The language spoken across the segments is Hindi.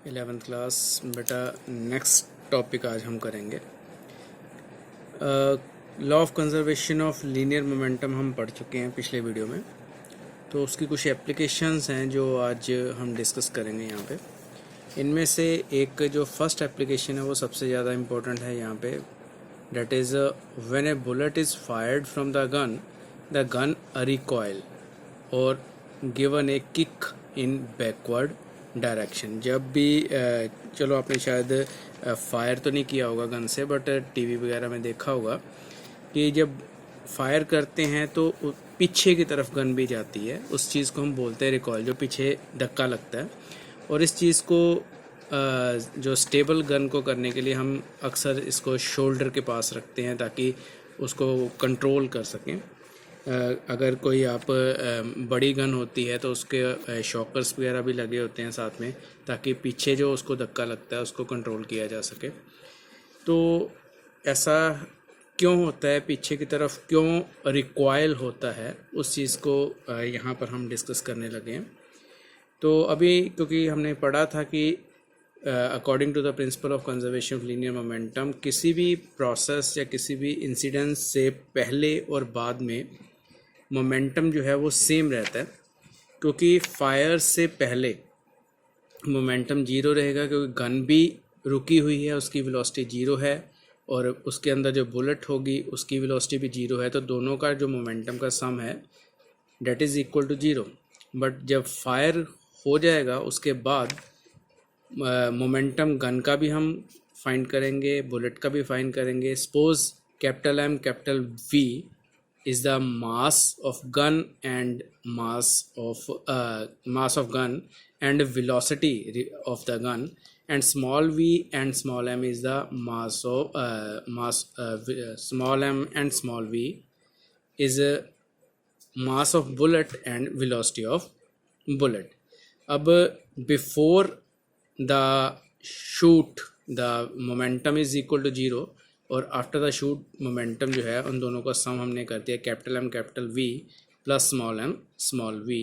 11th क्लास बेटा। नेक्स्ट टॉपिक आज हम करेंगे law of conservation of linear momentum. हम पढ़ चुके हैं पिछले वीडियो में, तो उसकी कुछ एप्लीकेशंस हैं जो आज हम डिस्कस करेंगे यहाँ पे। इनमें से एक जो फर्स्ट एप्लीकेशन है वो सबसे ज़्यादा इम्पोर्टेंट है यहाँ पे, that is when a bullet is fired from the gun recoil और given a kick in backward direction. जब भी चलो आपने शायद फायर तो नहीं किया होगा गन से, बट टीवी वगैरह में देखा होगा कि जब फायर करते हैं तो पीछे की तरफ गन भी जाती है। उस चीज़ को हम बोलते हैं रिकॉयल, जो पीछे धक्का लगता है। और इस चीज़ को जो स्टेबल गन को करने के लिए हम अक्सर इसको शोल्डर के पास रखते हैं ताकि उसको कंट्रोल कर सकें। अगर कोई आप बड़ी गन होती है तो उसके शॉकर्स वगैरह भी लगे होते हैं साथ में, ताकि पीछे जो उसको धक्का लगता है उसको कंट्रोल किया जा सके। तो ऐसा क्यों होता है, पीछे की तरफ क्यों रिकॉयल होता है, उस चीज़ को यहाँ पर हम डिस्कस करने लगे हैं। तो अभी क्योंकि हमने पढ़ा था कि according to the principle of conservation of linear momentum, किसी भी प्रोसेस या किसी भी इंसिडेंस से पहले और बाद में मोमेंटम जो है वो सेम रहता है, क्योंकि फायर से पहले मोमेंटम जीरो रहेगा, क्योंकि गन भी रुकी हुई है, उसकी वेलोसिटी जीरो है, और उसके अंदर जो बुलेट होगी उसकी वेलोसिटी भी जीरो है। तो दोनों का जो मोमेंटम का सम है that is equal to zero. But जब फायर हो जाएगा उसके बाद मोमेंटम गन का भी हम फाइंड करेंगे, बुलेट का भी फाइंड करेंगे। Suppose capital M capital V is the mass of gun and mass of gun and velocity of the gun, and small v and small m is the mass of small m and small v is mass of bullet and velocity of bullet. अब before the shoot the momentum is equal to 0, और आफ्टर द शूट मोमेंटम जो है उन दोनों का सम हमने कर दिया capital M capital V plus small m small v।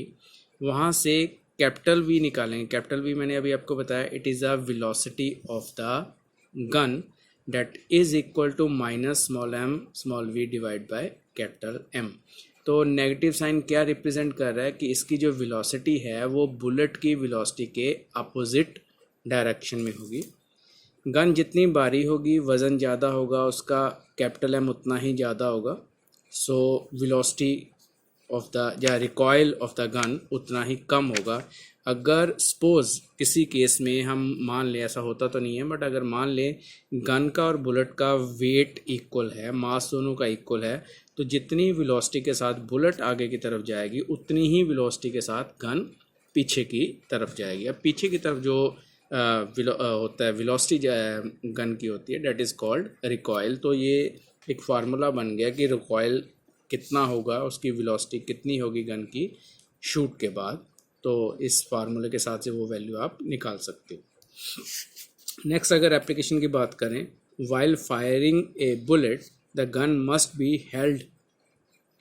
वहाँ से कैपिटल V निकालेंगे। कैपिटल V मैंने अभी आपको बताया, it is a velocity of the gun that is equal to minus small m small v divide by capital M। तो नेगेटिव साइन क्या रिप्रेजेंट कर रहा है कि इसकी जो वेलोसिटी है वो बुलेट की वेलोसिटी के अपोजिट डायरेक्शन में होगी। गन जितनी भारी होगी, वज़न ज़्यादा होगा, उसका कैपिटल M उतना ही ज़्यादा होगा। सो वेलोसिटी ऑफ द या रिकॉयल ऑफ द गन उतना ही कम होगा। अगर सपोज किसी केस में हम मान लें, ऐसा होता तो नहीं है, बट अगर मान लें गन का और बुलेट का वेट इक्वल है, मास दोनों का इक्वल है, तो जितनी वेलोसिटी के साथ बुलेट आगे की तरफ जाएगी उतनी ही वेलोसिटी के साथ गन पीछे की तरफ जाएगी। अब पीछे की तरफ जो होता है वेलोसिटी गन की होती है, डेट इज़ कॉल्ड रिकॉयल। तो ये एक फार्मूला बन गया कि रिकॉयल कितना होगा, उसकी वेलोसिटी कितनी होगी गन की शूट के बाद। तो इस फार्मूले के साथ से वो वैल्यू आप निकाल सकते हो। नेक्स्ट अगर एप्लीकेशन की बात करें, while firing a bullet the gun must be held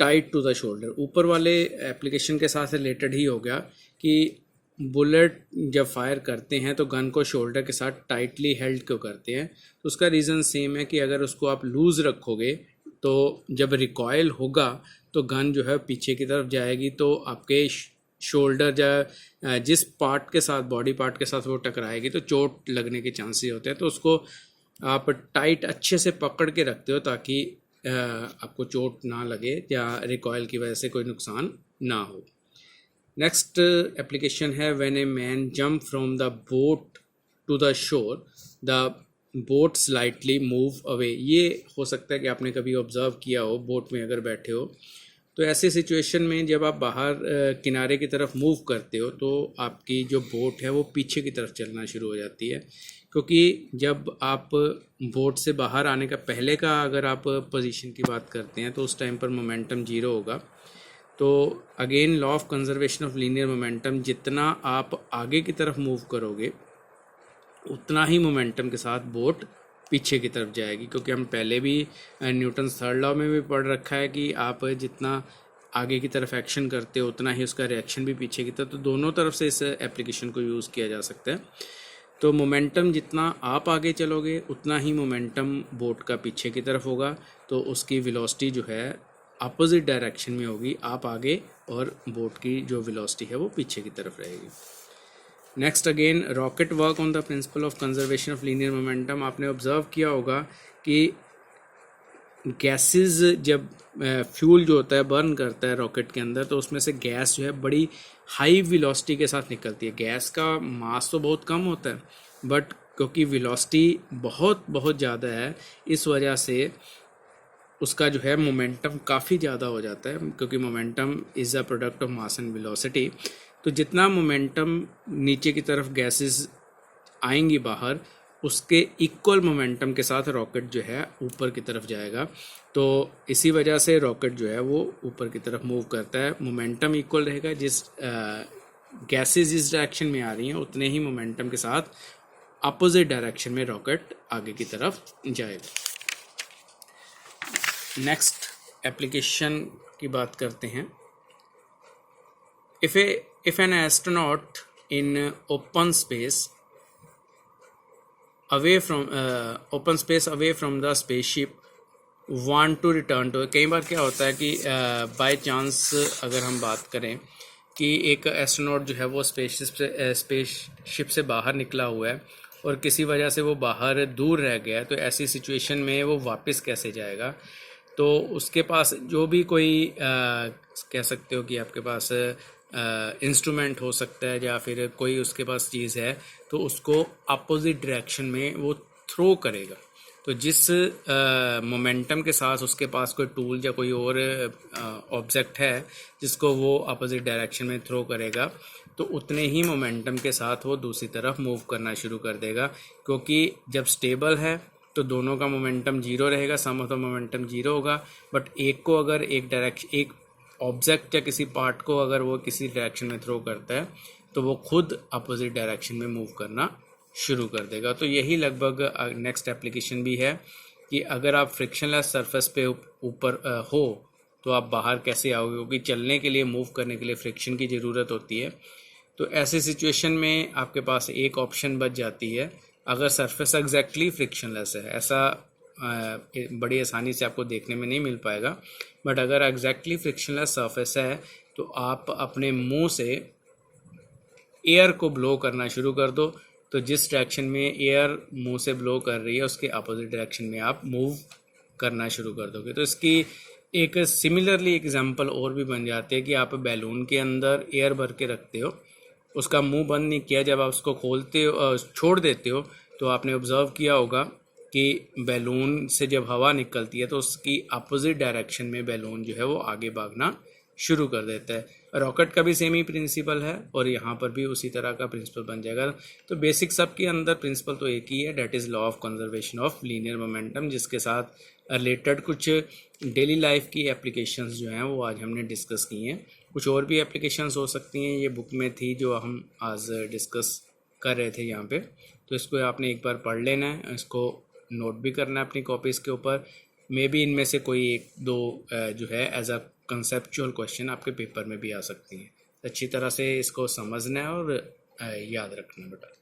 tight to the shoulder. ऊपर वाले एप्लीकेशन के साथ रिलेटेड ही हो गया कि बुलेट जब फायर करते हैं तो गन को शोल्डर के साथ टाइटली हेल्ड क्यों करते हैं। तो उसका रीज़न सेम है कि अगर उसको आप लूज़ रखोगे तो जब रिकॉयल होगा तो गन जो है पीछे की तरफ जाएगी, तो आपके शोल्डर जिस पार्ट के साथ, बॉडी पार्ट के साथ वो टकराएगी तो चोट लगने के चांसेस होते हैं। तो उसको आप टाइट अच्छे से पकड़ के रखते हो ताकि आपको चोट ना लगे या रिकॉयल की वजह से कोई नुकसान ना हो। नेक्स्ट एप्लीकेशन है when a man jump from the boat to the shore the boat slightly move away. ये हो सकता है कि आपने कभी ऑब्जर्व किया हो, बोट में अगर बैठे हो तो ऐसी सिचुएशन में जब आप बाहर किनारे की तरफ मूव करते हो तो आपकी जो बोट है वो पीछे की तरफ चलना शुरू हो जाती है, क्योंकि जब आप बोट से बाहर आने का पहले का अगर आप पोजीशन की बात करते हैं तो उस टाइम पर मोमेंटम जीरो होगा। तो again law of conservation of linear momentum, जितना आप आगे की तरफ मूव करोगे उतना ही मोमेंटम के साथ बोट पीछे की तरफ जाएगी, क्योंकि हम पहले भी न्यूटन थर्ड लॉ में भी पढ़ रखा है कि आप जितना आगे की तरफ एक्शन करते हो उतना ही उसका रिएक्शन भी पीछे की तरफ। तो दोनों तरफ से इस एप्लीकेशन को यूज़ किया जा सकता है। तो मोमेंटम जितना आप आगे चलोगे उतना ही मोमेंटम बोट का पीछे की तरफ होगा, तो उसकी वेलोसिटी जो है अपोजिट डायरेक्शन में होगी, आप आगे और बोट की जो वेलोसिटी है वो पीछे की तरफ रहेगी। Next again rocket work on the principle of conservation of linear momentum. आपने ऑब्जर्व किया होगा कि गैसेस जब फ्यूल जो होता है बर्न करता है रॉकेट के अंदर, तो उसमें से गैस जो है बड़ी हाई वेलोसिटी के साथ निकलती है। गैस का मास तो बहुत कम होता है, बट क्योंकि वेलोसिटी बहुत बहुत ज़्यादा है, इस वजह से उसका जो है मोमेंटम काफ़ी ज़्यादा हो जाता है, क्योंकि momentum is a product of mass and velocity. तो जितना मोमेंटम नीचे की तरफ गैसेस आएंगी बाहर, उसके इक्वल मोमेंटम के साथ रॉकेट जो है ऊपर की तरफ जाएगा। तो इसी वजह से रॉकेट जो है वो ऊपर की तरफ मूव करता है। मोमेंटम इक्वल रहेगा, जिस गैसेस जिस डायरेक्शन में आ रही हैं उतने ही मोमेंटम के साथ अपोजिट डायरेक्शन में रॉकेट आगे की तरफ जाएगा। नेक्स्ट एप्लीकेशन की बात करते हैं। If an astronaut in open space away from the spaceship want to return to, कई बार क्या होता है कि बाय चांस अगर हम बात करें कि एक एस्ट्रोनॉट जो है वो स्पेसशिप से बाहर निकला हुआ है और किसी वजह से वो बाहर दूर रह गया है, तो ऐसी सिचुएशन में वो वापस कैसे जाएगा। तो उसके पास जो भी कोई कह सकते हो कि आपके पास इंस्ट्रूमेंट हो सकता है या फिर कोई उसके पास चीज़ है, तो उसको अपोजिट डायरेक्शन में वो थ्रो करेगा। तो जिस मोमेंटम के साथ उसके पास कोई टूल या कोई और ऑब्जेक्ट है जिसको वो अपोजिट डायरेक्शन में थ्रो करेगा, तो उतने ही मोमेंटम के साथ वो दूसरी तरफ मूव करना शुरू कर देगा। क्योंकि जब स्टेबल है तो दोनों का मोमेंटम जीरो रहेगा, सम ऑफ द मोमेंटम जीरो होगा। बट एक को अगर एक ऑब्जेक्ट या किसी पार्ट को अगर वो किसी डायरेक्शन में थ्रो करता है, तो वो खुद अपोजिट डायरेक्शन में मूव करना शुरू कर देगा। तो यही लगभग नेक्स्ट एप्लीकेशन भी है कि अगर आप फ्रिक्शनलेस सरफेस पे ऊपर हो तो आप बाहर कैसे आओगे, क्योंकि चलने के लिए, मूव करने के लिए फ्रिक्शन की ज़रूरत होती है। तो ऐसी सिचुएशन में आपके पास एक ऑप्शन बच जाती है, अगर सरफेस एग्जैक्टली फ्रिक्शनलेस है। ऐसा बड़ी आसानी से आपको देखने में नहीं मिल पाएगा, बट अगर एग्जैक्टली फ्रिक्शनलेस सरफेस है तो आप अपने मुंह से एयर को ब्लो करना शुरू कर दो। तो जिस डायरेक्शन में एयर मुंह से ब्लो कर रही है उसके अपोजिट डायरेक्शन में आप मूव करना शुरू कर दोगे। तो इसकी एक सिमिलरली एग्जांपल और भी बन जाती है कि आप बैलून के अंदर एयर भर के रखते हो, उसका मुंह बंद नहीं किया, जब आप उसको खोलते हो, छोड़ देते हो, तो आपने ऑब्जर्व किया होगा कि बैलून से जब हवा निकलती है तो उसकी अपोजिट डायरेक्शन में बैलून जो है वो आगे भागना शुरू कर देता है। रॉकेट का भी सेम ही प्रिंसिपल है और यहाँ पर भी उसी तरह का प्रिंसिपल बन जाएगा। तो बेसिक सब के अंदर प्रिंसिपल तो एक ही है, that is law of conservation of linear momentum, जिसके साथ रिलेटेड कुछ डेली लाइफ की एप्लीकेशंस जो हैं वो आज हमने डिस्कस की हैं। कुछ और भी एप्लीकेशंस हो सकती हैं, ये बुक में थी जो हम आज डिस्कस कर रहे थे यहाँ पे। तो इसको आपने एक बार पढ़ लेना है, इसको नोट भी करना है अपनी कॉपीज़ के ऊपर। मे बी इनमें से कोई एक दो जो है एज अ कंसेप्चुअल क्वेश्चन आपके पेपर में भी आ सकती हैं। अच्छी तरह से इसको समझना है और याद रखना बेटा।